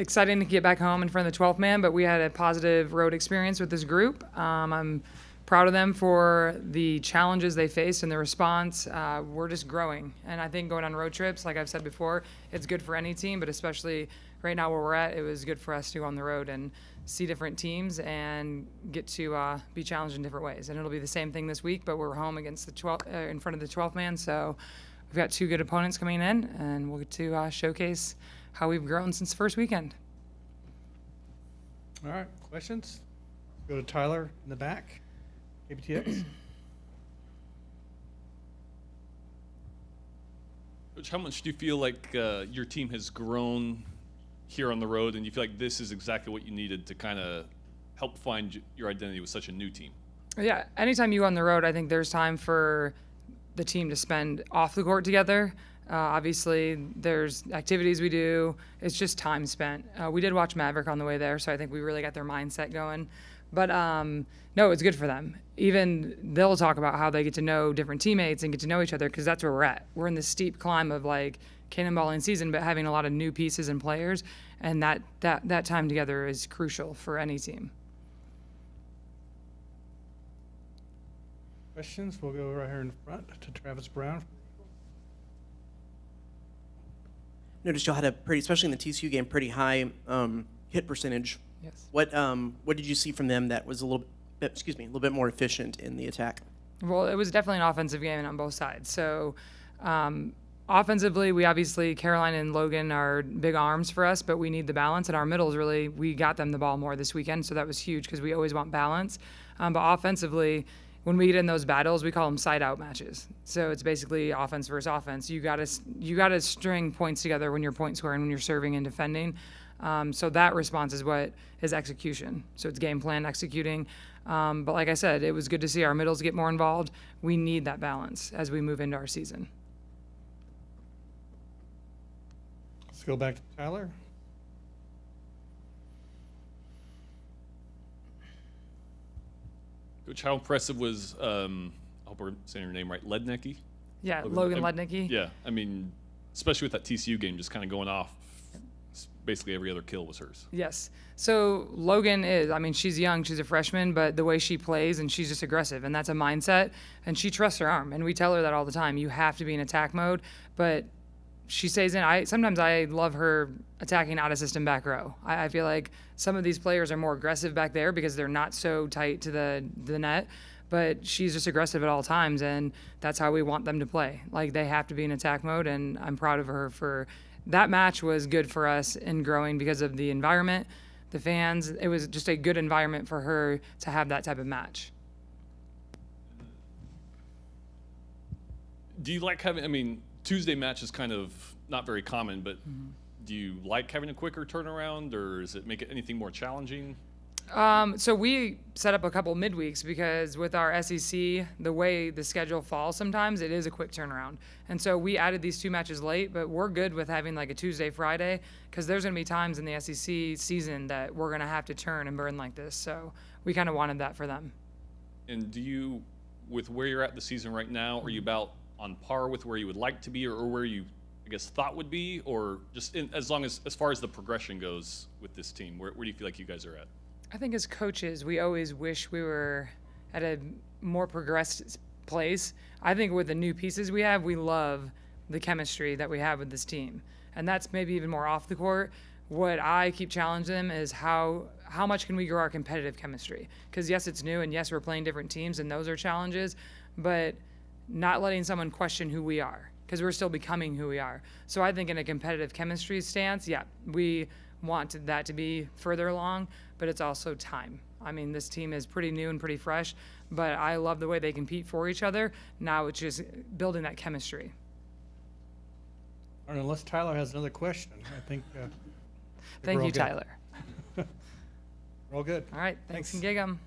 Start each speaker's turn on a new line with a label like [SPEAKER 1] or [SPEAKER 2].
[SPEAKER 1] Exciting to get back home in front of the 12th man, but we had a positive road experience with this group. I'm proud of them for the challenges they faced and the response. We're just growing. And I think going on road trips, like I've said before, it's good for any team, but especially right now where we're at, it was good for us to go on the road and see different teams and get to be challenged in different ways. And it'll be the same thing this week, but we're home against the 12th, in front of the 12th man. So we've got two good opponents coming in, and we'll get to showcase how we've grown since the first weekend.
[SPEAKER 2] All right, questions? Go to Tyler in the back, KBTX.
[SPEAKER 3] Coach, how much do you feel like your team has grown here on the road, and you feel like this is exactly what you needed to kind of help find your identity with such a new team?
[SPEAKER 1] Yeah, anytime you go on the road, I think there's time for the team to spend off the court together. Obviously, there's activities we do. It's just time spent. We did watch Maverick on the way there, so I think we really got their mindset going. But no, it's good for them. Even they'll talk about how they get to know different teammates and get to know each other, because that's where we're at. We're in this steep climb of like cannonballing season, but having a lot of new pieces and players, and that time together is crucial for any team.
[SPEAKER 2] Questions? We'll go right here in front to Travis Brown.
[SPEAKER 4] Noticed y'all had a pretty, especially in the TCU game, pretty high hit percentage.
[SPEAKER 1] Yes.
[SPEAKER 4] What did you see from them that was a little bit more efficient in the attack?
[SPEAKER 1] Well, it was definitely an offensive game on both sides. So offensively, we obviously, Caroline and Logan are big arms for us, but we need the balance. And our middles, really, we got them the ball more this weekend, so that was huge because we always want balance. But offensively, when we get in those battles, we call them side-out matches. So it's basically offense versus offense. You gotta string points together when you're point scoring, when you're serving and defending. So that response is what is execution. So it's game plan executing. But like I said, it was good to see our middles get more involved. We need that balance as we move into our season.
[SPEAKER 2] Let's go back to Tyler.
[SPEAKER 3] Coach, how impressive was, I hope we're saying your name right, Ludnicki?
[SPEAKER 1] Yeah, Logan Ludnicki.
[SPEAKER 3] Yeah, I mean, especially with that TCU game just kind of going off, basically every other kill was hers.
[SPEAKER 1] Yes. So Logan she's young, she's a freshman, but the way she plays, and she's just aggressive, and that's a mindset, and she trusts her arm, and we tell her that all the time. You have to be in attack mode, but she stays in. Sometimes I love her attacking out of system back row. I feel like some of these players are more aggressive back there because they're not so tight to the net, but she's just aggressive at all times, and that's how we want them to play. Like, they have to be in attack mode, and I'm proud of her for that. Match was good for us in growing because of the environment, the fans. It was just a good environment for her to have that type of match.
[SPEAKER 3] Do you like having, Tuesday match is kind of not very common, but do you like having a quicker turnaround, or does it make it anything more challenging?
[SPEAKER 1] So we set up a couple midweeks because with our SEC, the way the schedule falls sometimes, it is a quick turnaround. And so we added these two matches late, but we're good with having like a Tuesday, Friday, because there's going to be times in the SEC season that we're going to have to turn and burn like this. So we kind of wanted that for them.
[SPEAKER 3] And do you, with where you're at the season right now, are you about on par with where you would like to be, or where you, I guess, thought would be, or just as far as the progression goes with this team, where do you feel like you guys are at?
[SPEAKER 1] I think as coaches, we always wish we were at a more progressed place. I think with the new pieces we have, we love the chemistry that we have with this team. And that's maybe even more off the court. What I keep challenging them is how much can we grow our competitive chemistry? Because yes, it's new, and yes, we're playing different teams, and those are challenges, but not letting someone question who we are, because we're still becoming who we are. So I think in a competitive chemistry stance, yeah, we want that to be further along, but it's also time. This team is pretty new and pretty fresh, but I love the way they compete for each other. Now it's just building that chemistry.
[SPEAKER 2] All right, unless Tyler has another question, I think.
[SPEAKER 1] Thank you, Tyler.
[SPEAKER 2] We're all good.
[SPEAKER 1] All right, thanks and gig 'em.